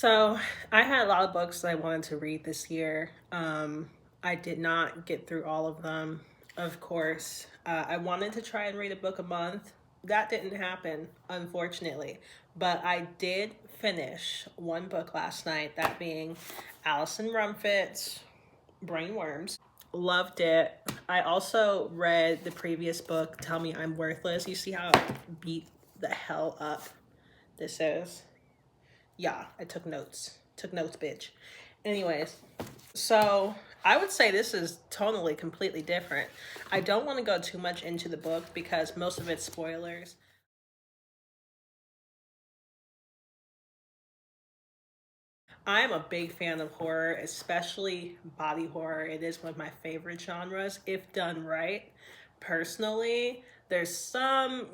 So I had a lot of books that I wanted to read this year. I did not get through all of them, of course. I wanted to try and read a book a month. That didn't happen, unfortunately. But I did finish one book last night, that being Alison Rumfitt's Brainworms. Loved it. I also read the previous book, Tell Me I'm Worthless. You see how beat the hell up this is? Yeah, I took notes. Took notes, bitch. Anyways, so I would say this is tonally completely different. I don't want to go too much into the book because most of it's spoilers. I'm a big fan of horror, especially body horror. It is one of my favorite genres if done right. Personally, there's some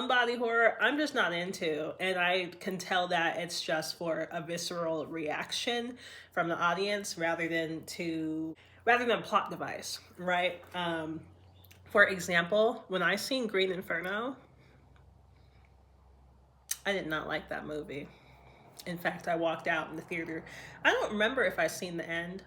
body horror I'm just not into, and I can tell that it's just for a visceral reaction from the audience rather than a plot device, right? For example, when I seen Green Inferno, I did not like that movie. In fact, I walked out in the theater. I don't remember if I seen the end.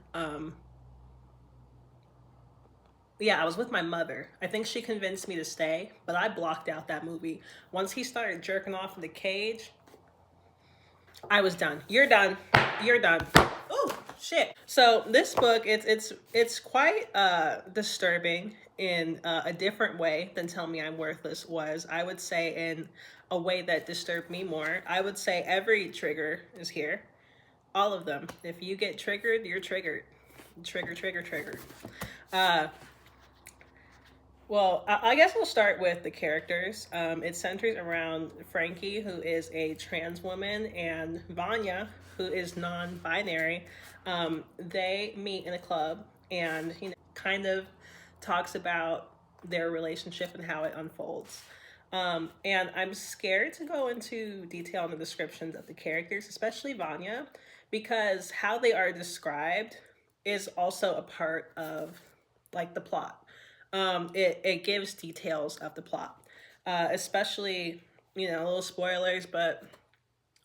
Yeah, I was with my mother. I think she convinced me to stay, but I blocked out that movie. Once he started jerking off in the cage, I was done. You're done. You're done. Oh shit. So this book, it's quite disturbing in a different way than Tell Me I'm Worthless was. I would say in a way that disturbed me more. I would say every trigger is here. All of them. If you get triggered, you're triggered. Trigger, trigger, trigger. Uh, I guess we'll start with the characters. It centers around Frankie, who is a trans woman, and Vanya, who is non-binary. They meet in a club, and kind of talks about their relationship and how it unfolds. And I'm scared to go into detail in the descriptions of the characters, especially Vanya, because how they are described is also a part of like the plot. It gives details of the plot, especially little spoilers, but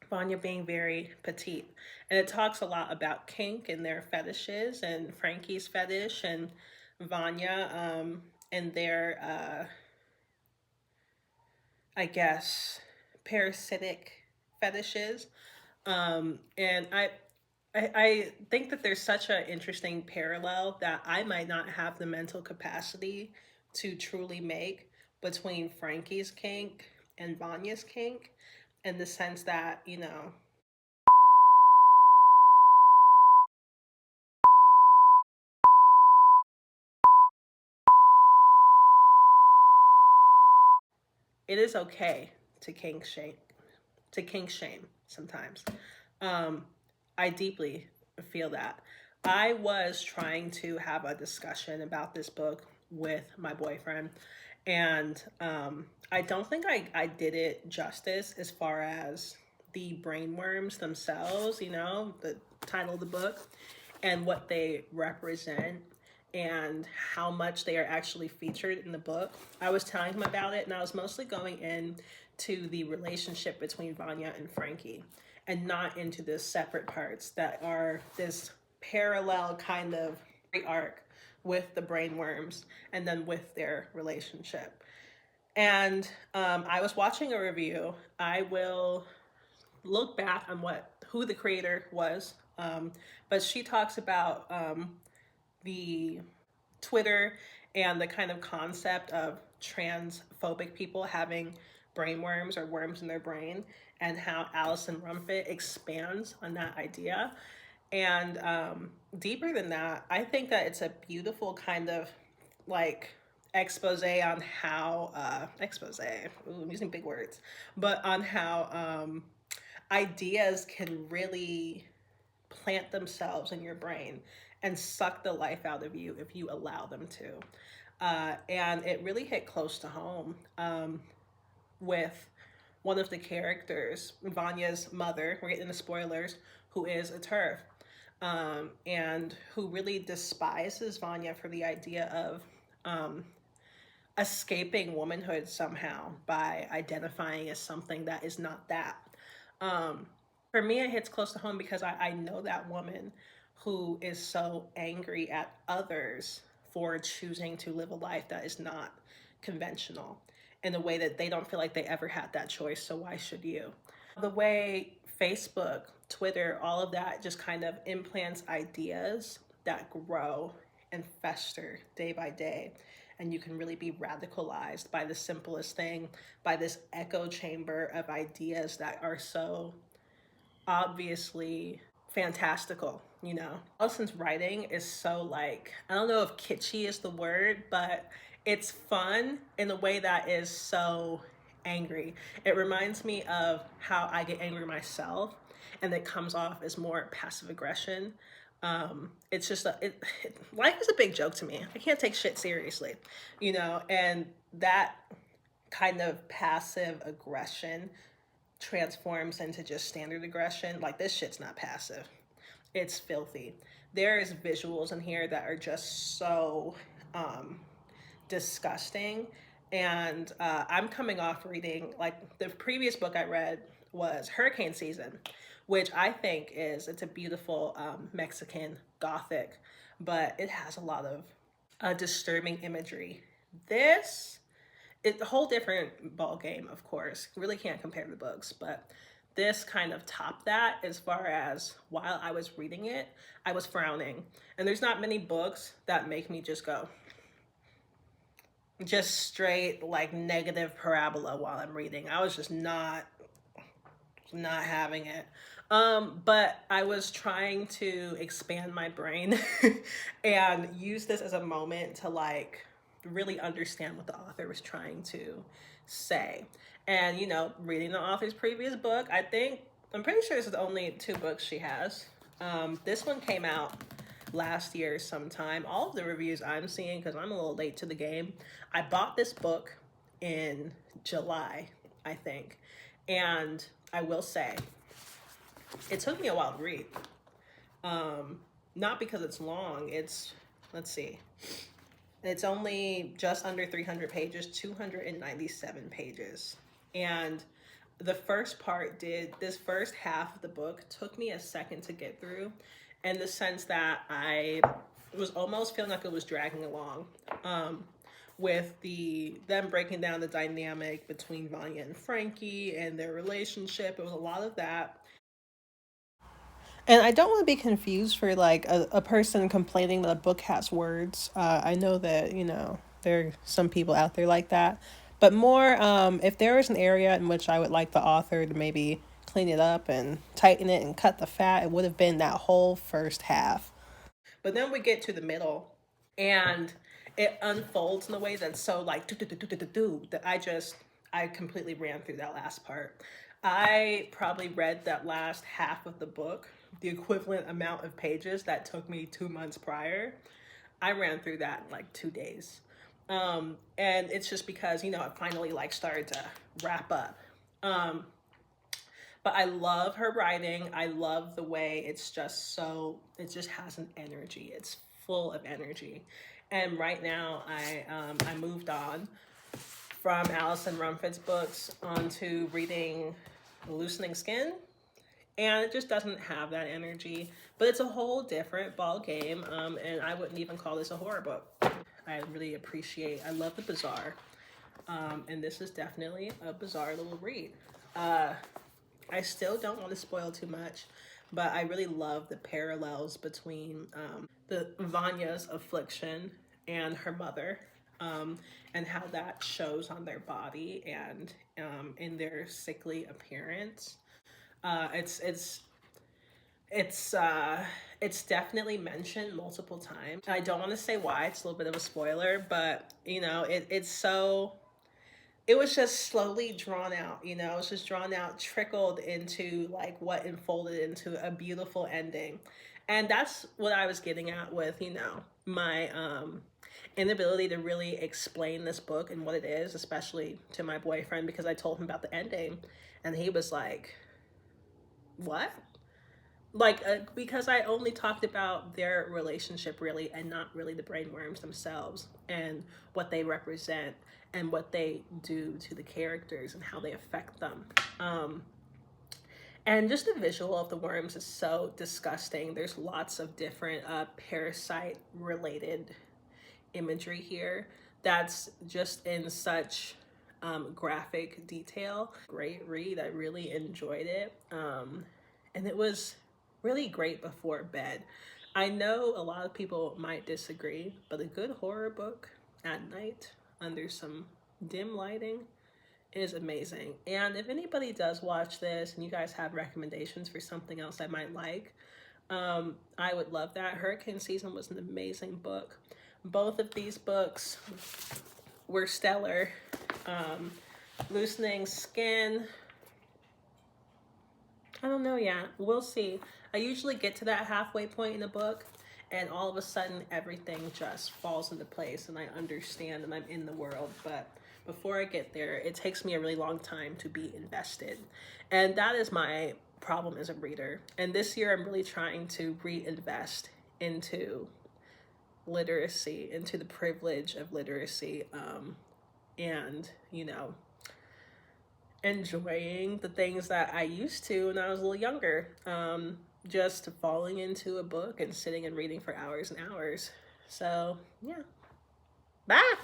Vanya being very petite, and it talks a lot about kink and their fetishes, and Frankie's fetish, and Vanya, and their I guess parasitic fetishes. And I think that there's such an interesting parallel that I might not have the mental capacity to truly make between Frankie's kink and Vanya's kink, in the sense that, it is okay to kink shame sometimes. Um, I deeply feel that. I was trying to have a discussion about this book with my boyfriend, and I don't think I did it justice as far as the brainworms themselves, the title of the book, and what they represent and how much they are actually featured in the book. I was telling him about it, and I was mostly going into the relationship between Vanya and Frankie, and not into the separate parts that are this parallel kind of arc with the brainworms and then with their relationship. And I was watching a review. I will look back on who the creator was, but she talks about the Twitter and the kind of concept of transphobic people having brainworms or worms in their brain, and how Alison Rumfitt expands on that idea. And deeper than that, I think that it's a beautiful kind of like expose on how Ooh, I'm using big words, but on how ideas can really plant themselves in your brain and suck the life out of you if you allow them to. And it really hit close to home with one of the characters, Vanya's mother. We're getting into spoilers, who is a TERF, and who really despises Vanya for the idea of escaping womanhood somehow by identifying as something that is not that. Um, For me, it hits close to home because I know that woman who is so angry at others for choosing to live a life that is not conventional in a way that they don't feel like they ever had that choice. So why should you? The way Facebook, Twitter, all of that just kind of implants ideas that grow and fester day by day. And you can really be radicalized by the simplest thing, by this echo chamber of ideas that are so obviously fantastical, you know. Allison's writing is so like, I don't know if kitschy is the word, but it's fun in a way that is so angry. It reminds me of how I get angry myself, and it comes off as more passive aggression. It's just life is a big joke to me. I can't take shit seriously, you know, and that kind of passive aggression transforms into just standard aggression. Like, this shit's not passive. It's filthy. There is visuals in here that are just so disgusting. And I'm coming off reading, like, the previous book I read was Hurricane Season, which I think it's a beautiful Mexican Gothic, but it has a lot of disturbing imagery. This it's a whole different ball game, of course. Really can't compare the books, but this kind of topped that as far as while I was reading it, I was frowning. And there's not many books that make me just go, just straight like negative parabola while I'm reading. I was just not having it. But I was trying to expand my brain and use this as a moment to like really understand what the author was trying to say. And, you know, reading the author's previous book, I'm pretty sure this is the only two books she has. This one came out last year sometime. All of the reviews I'm seeing, because I'm a little late to the game, I bought this book in July, I think. And I will say, it took me a while to read. Not because it's long. Let's see. It's only just under 300 pages, 297 pages. And the first part this first half of the book took me a second to get through, in the sense that I was almost feeling like it was dragging along. With them breaking down the dynamic between Vanya and Frankie and their relationship. It was a lot of that. And I don't want to be confused for like a person complaining that a book has words. I know that, you know, there are some people out there like that. But more, if there was an area in which I would like the author to maybe clean it up and tighten it and cut the fat, it would have been that whole first half. But then we get to the middle, and it unfolds in a way that's so like that I completely ran through that last part. I probably read that last half of the book, the equivalent amount of pages that took me 2 months prior. I ran through that in like 2 days. And it's just because, you know, it finally like started to wrap up. But I love her writing. I love the way it just has an energy. It's full of energy. And right now I moved on from Alison Rumfitt's books onto reading Loosening Skin. And it just doesn't have that energy. But it's a whole different ball game. And I wouldn't even call this a horror book. I love the bizarre. And this is definitely a bizarre little read. I still don't want to spoil too much, but I really love the parallels between the Vanya's affliction and her mother, and how that shows on their body and in their sickly appearance. It's it's definitely mentioned multiple times. I don't want to say why; it's a little bit of a spoiler, but you know, it was just slowly drawn out, you know, it was just drawn out, trickled into like what unfolded into a beautiful ending. And that's what I was getting at with, you know, my inability to really explain this book and what it is, especially to my boyfriend, because I told him about the ending and he was like, what? Like, because I only talked about their relationship really, and not really the brainworms themselves and what they represent and what they do to the characters and how they affect them. And And just the visual of the worms is so disgusting. There's lots of different parasite related imagery here that's just in such graphic detail. Great read. I really enjoyed it. And it was really great before bed. I know a lot of people might disagree, but a good horror book at night under some dim lighting is amazing. And if anybody does watch this and you guys have recommendations for something else I might like, I would love that. Hurricane Season was an amazing book. Both of these books were stellar. Loosening Skin, I don't know yet. We'll see. I usually get to that halfway point in the book and all of a sudden everything just falls into place and I understand and I'm in the world. But before I get there, it takes me a really long time to be invested. And that is my problem as a reader. And this year I'm really trying to reinvest into literacy, into the privilege of literacy, and, you know, enjoying the things that I used to when I was a little younger. Just falling into a book and sitting and reading for hours and hours. So, yeah. Bye!